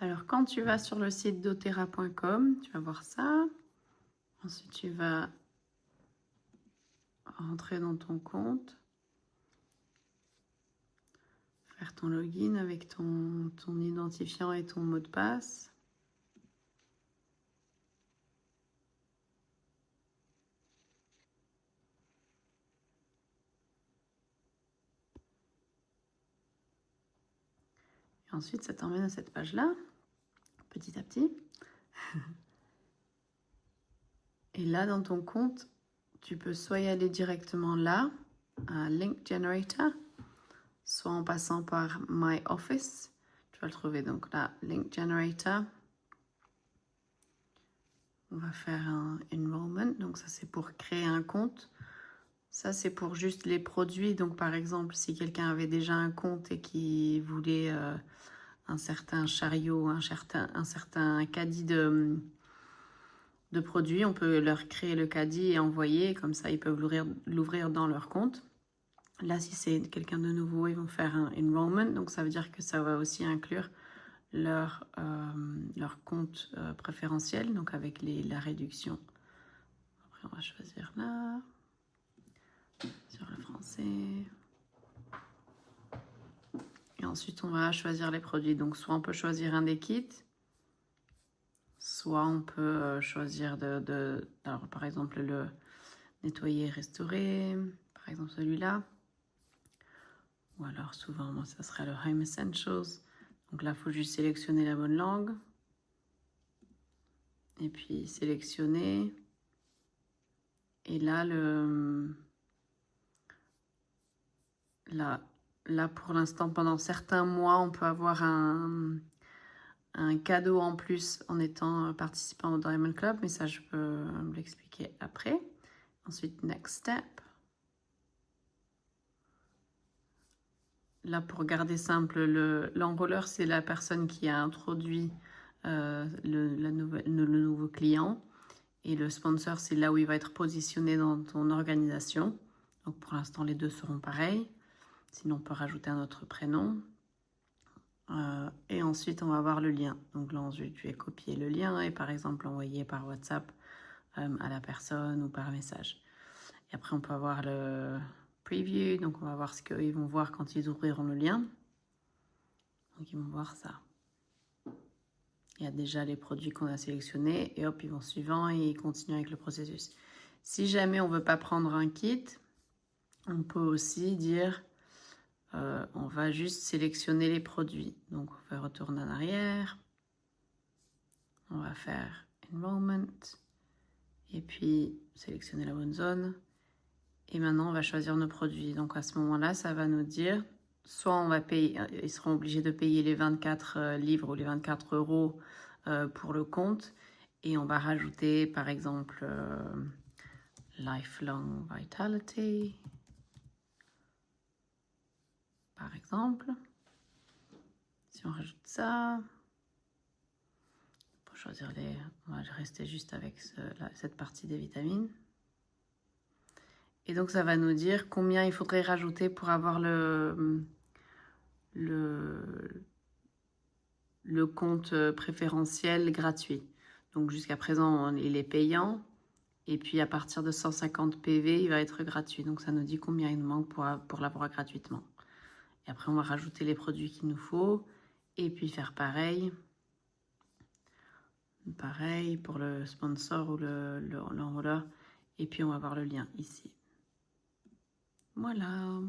Alors, quand tu vas sur le site doTERRA.com, tu vas voir ça. Ensuite, tu vas rentrer dans ton compte, faire ton login avec ton identifiant et ton mot de passe. Et ensuite, ça t'emmène à cette page-là, petit à petit. Et là, dans ton compte, tu peux soit y aller directement là, à Link Generator, soit en passant par My Office. Tu vas le trouver donc là, Link Generator. On va faire un enrollment, donc ça c'est pour créer un compte. Ça c'est pour juste les produits, donc par exemple si quelqu'un avait déjà un compte et qui voulait un certain chariot, un certain caddie de produits, on peut leur créer le caddie et envoyer, comme ça ils peuvent l'ouvrir dans leur compte. Là si c'est quelqu'un de nouveau, ils vont faire un enrollment, donc ça veut dire que ça va aussi inclure leur compte préférentiel, donc avec la réduction. Après, on va choisir là, sur le français. Et ensuite, on va choisir les produits. Donc, soit on peut choisir un des kits, soit on peut choisir alors, par exemple, le nettoyer et restaurer, par exemple celui-là. Ou alors, souvent, moi, ça serait le Home Essentials. Donc là, il faut juste sélectionner la bonne langue. Et puis, sélectionner. Et là, là, pour l'instant, pendant certains mois, on peut avoir un cadeau en plus en étant participant au Diamond Club, mais ça, je peux l'expliquer après. Ensuite, Next Step. Là, pour garder simple, l'enrolleur, c'est la personne qui a introduit le nouveau client. Et le sponsor, c'est là où il va être positionné dans ton organisation. Donc, pour l'instant, les deux seront pareils. Sinon, on peut rajouter un autre prénom. Et ensuite, on va voir le lien. Donc là, ensuite, je vais copier le lien et par exemple, l'envoyer par WhatsApp à la personne ou par message. Et après, on peut avoir le preview. Donc, on va voir ce qu'ils vont voir quand ils ouvriront le lien. Donc, ils vont voir ça. Il y a déjà les produits qu'on a sélectionnés. Et hop, ils vont suivant et ils continuent avec le processus. Si jamais on ne veut pas prendre un kit, on peut aussi dire... on va juste sélectionner les produits. Donc, on va retourner en arrière. On va faire Enrollment. Et puis, sélectionner la bonne zone. Et maintenant, on va choisir nos produits. Donc, à ce moment-là, ça va nous dire, soit on va payer, ils seront obligés de payer les 24 livres ou les 24 euros pour le compte. Et on va rajouter, par exemple, Lifelong Vitality. Par exemple. Si on rajoute ça, pour choisir on va rester juste avec cette partie des vitamines. Et donc, ça va nous dire combien il faudrait rajouter pour avoir le compte préférentiel gratuit. Donc, jusqu'à présent, il est payant. Et puis, à partir de 150 PV, il va être gratuit. Donc, ça nous dit combien il nous manque pour l'avoir gratuitement. Et après, on va rajouter les produits qu'il nous faut. Et puis, faire pareil. Pareil pour le sponsor ou l'enrolleur. Et puis, on va voir le lien ici. Voilà.